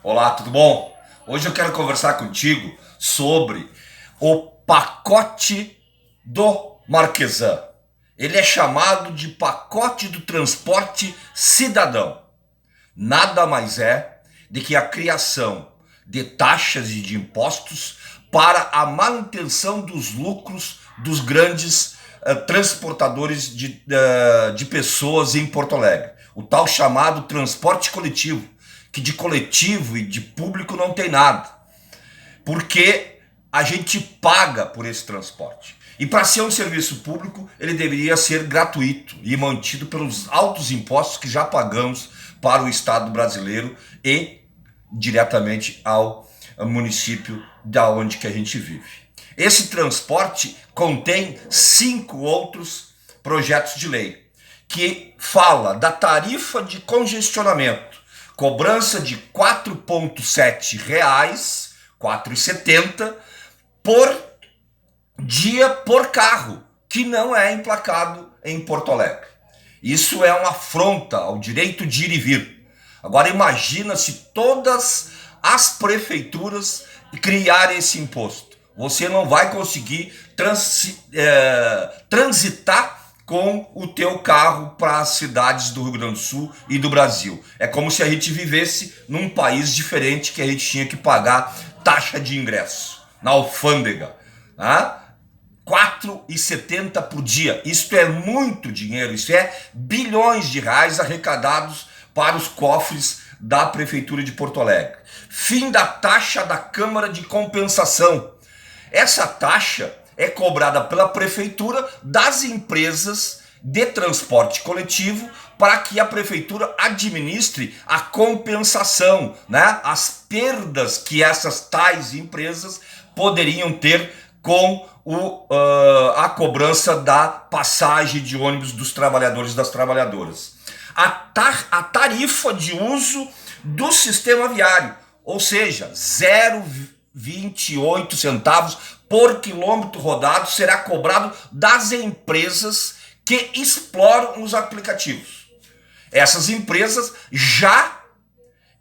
Olá, tudo bom? Hoje eu quero conversar contigo sobre o pacote do Marquesan. Ele é chamado de pacote do transporte cidadão. Nada mais é do que a criação de taxas e de impostos para a manutenção dos lucros dos grandes transportadores de pessoas em Porto Alegre. O tal chamado transporte coletivo, que de coletivo e de público não tem nada, porque a gente paga por esse transporte. E para ser um serviço público, ele deveria ser gratuito e mantido pelos altos impostos que já pagamos para o Estado brasileiro e diretamente ao município da onde que a gente vive. Esse transporte contém 5 outros projetos de lei que fala da tarifa de congestionamento, cobrança de R$ 4,7, R$ 4,70 por dia por carro que não é emplacado em Porto Alegre. Isso é uma afronta ao direito de ir e vir. Agora imagina se todas as prefeituras criarem esse imposto. Você não vai conseguir transitar com o teu carro para as cidades do Rio Grande do Sul e do Brasil. É como se a gente vivesse num país diferente que a gente tinha que pagar taxa de ingresso na alfândega. Tá? R$ 4,70 por dia. Isso é muito dinheiro, isso é bilhões de reais arrecadados para os cofres da Prefeitura de Porto Alegre. Fim da taxa da Câmara de Compensação. Essa taxa é cobrada pela Prefeitura das empresas de transporte coletivo para que a Prefeitura administre a compensação, né? As perdas que essas tais empresas poderiam ter com a cobrança da passagem de ônibus dos trabalhadores e das trabalhadoras. A tarifa de uso do sistema viário, ou seja, 0,28 centavos por quilômetro rodado será cobrado das empresas que exploram os aplicativos. Essas empresas já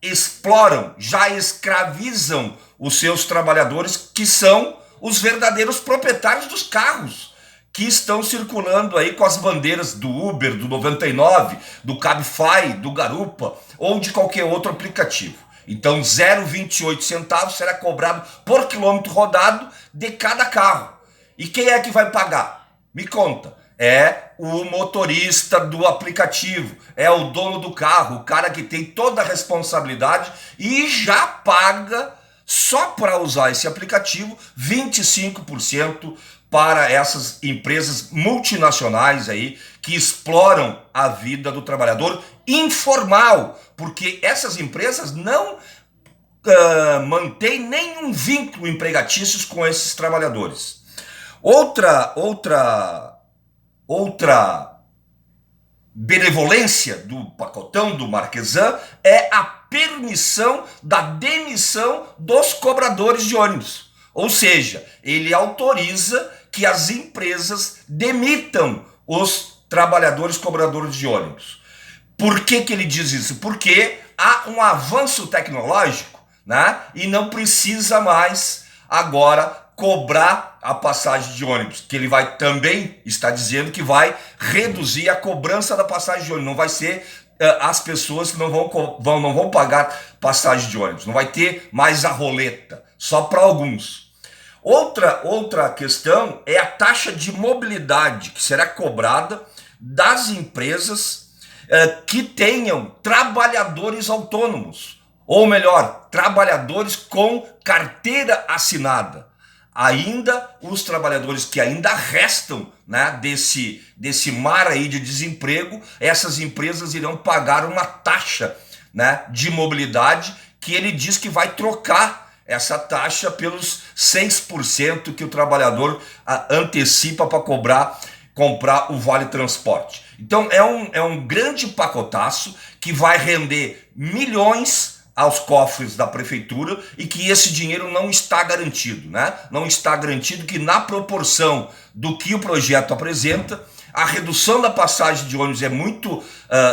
exploram, já escravizam os seus trabalhadores, que são os verdadeiros proprietários dos carros que estão circulando aí com as bandeiras do Uber, do 99, do Cabify, do Garupa ou de qualquer outro aplicativo. Então 0,28 centavos será cobrado por quilômetro rodado de cada carro. E quem é que vai pagar? Me conta. É o motorista do aplicativo, é o dono do carro, o cara que tem toda a responsabilidade e já paga só para usar esse aplicativo 25% para essas empresas multinacionais aí que exploram a vida do trabalhador informal, porque essas empresas não mantêm nenhum vínculo empregatício com esses trabalhadores. Outra benevolência do pacotão do Marquesan é a permissão da demissão dos cobradores de ônibus. Ou seja, ele autoriza que as empresas demitam os trabalhadores cobradores de ônibus. Por que ele diz isso? Porque há um avanço tecnológico, né? E não precisa mais agora cobrar a passagem de ônibus, que ele vai também está dizendo que vai reduzir a cobrança da passagem de ônibus. Não vai ser as pessoas que não vão pagar passagem de ônibus, não vai ter mais a roleta, só para alguns. Outra questão é a taxa de mobilidade que será cobrada das empresas que tenham trabalhadores autônomos, ou melhor, trabalhadores com carteira assinada. Ainda os trabalhadores que ainda restam, né, desse mar aí de desemprego, essas empresas irão pagar uma taxa, né, de mobilidade, que ele diz que vai trocar essa taxa pelos 6% que o trabalhador antecipa para comprar o Vale Transporte. Então é um grande pacotaço que vai render milhões aos cofres da prefeitura e que esse dinheiro não está garantido, né? Não está garantido que na proporção do que o projeto apresenta, a redução da passagem de ônibus é muito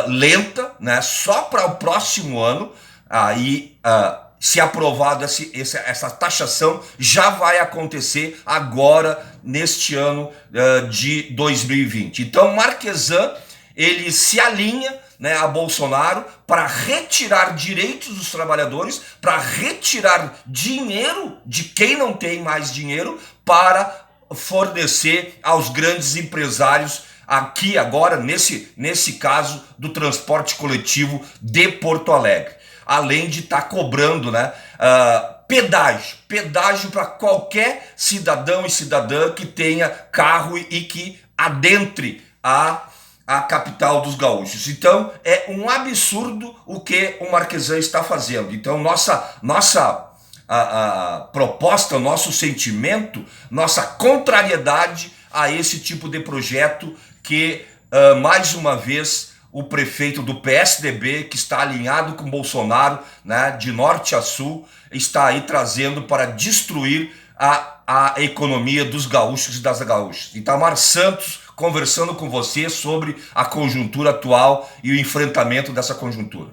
lenta, né? Só para o próximo ano, aí se aprovado essa taxação, já vai acontecer agora, neste ano de 2020. Então, Marquesan, ele se alinha, né, a Bolsonaro para retirar direitos dos trabalhadores, para retirar dinheiro de quem não tem mais dinheiro, para fornecer aos grandes empresários aqui agora, nesse caso do transporte coletivo de Porto Alegre. Além de estar cobrando, né, pedágio para qualquer cidadão e cidadã que tenha carro e que adentre a capital dos gaúchos. Então é um absurdo o que o Marquesan está fazendo. Então nossa proposta, nosso sentimento, nossa contrariedade a esse tipo de projeto que, mais uma vez, o prefeito do PSDB, que está alinhado com Bolsonaro, né, de norte a sul, está aí trazendo para destruir a economia dos gaúchos e das gaúchas. Itamar Santos conversando com você sobre a conjuntura atual e o enfrentamento dessa conjuntura.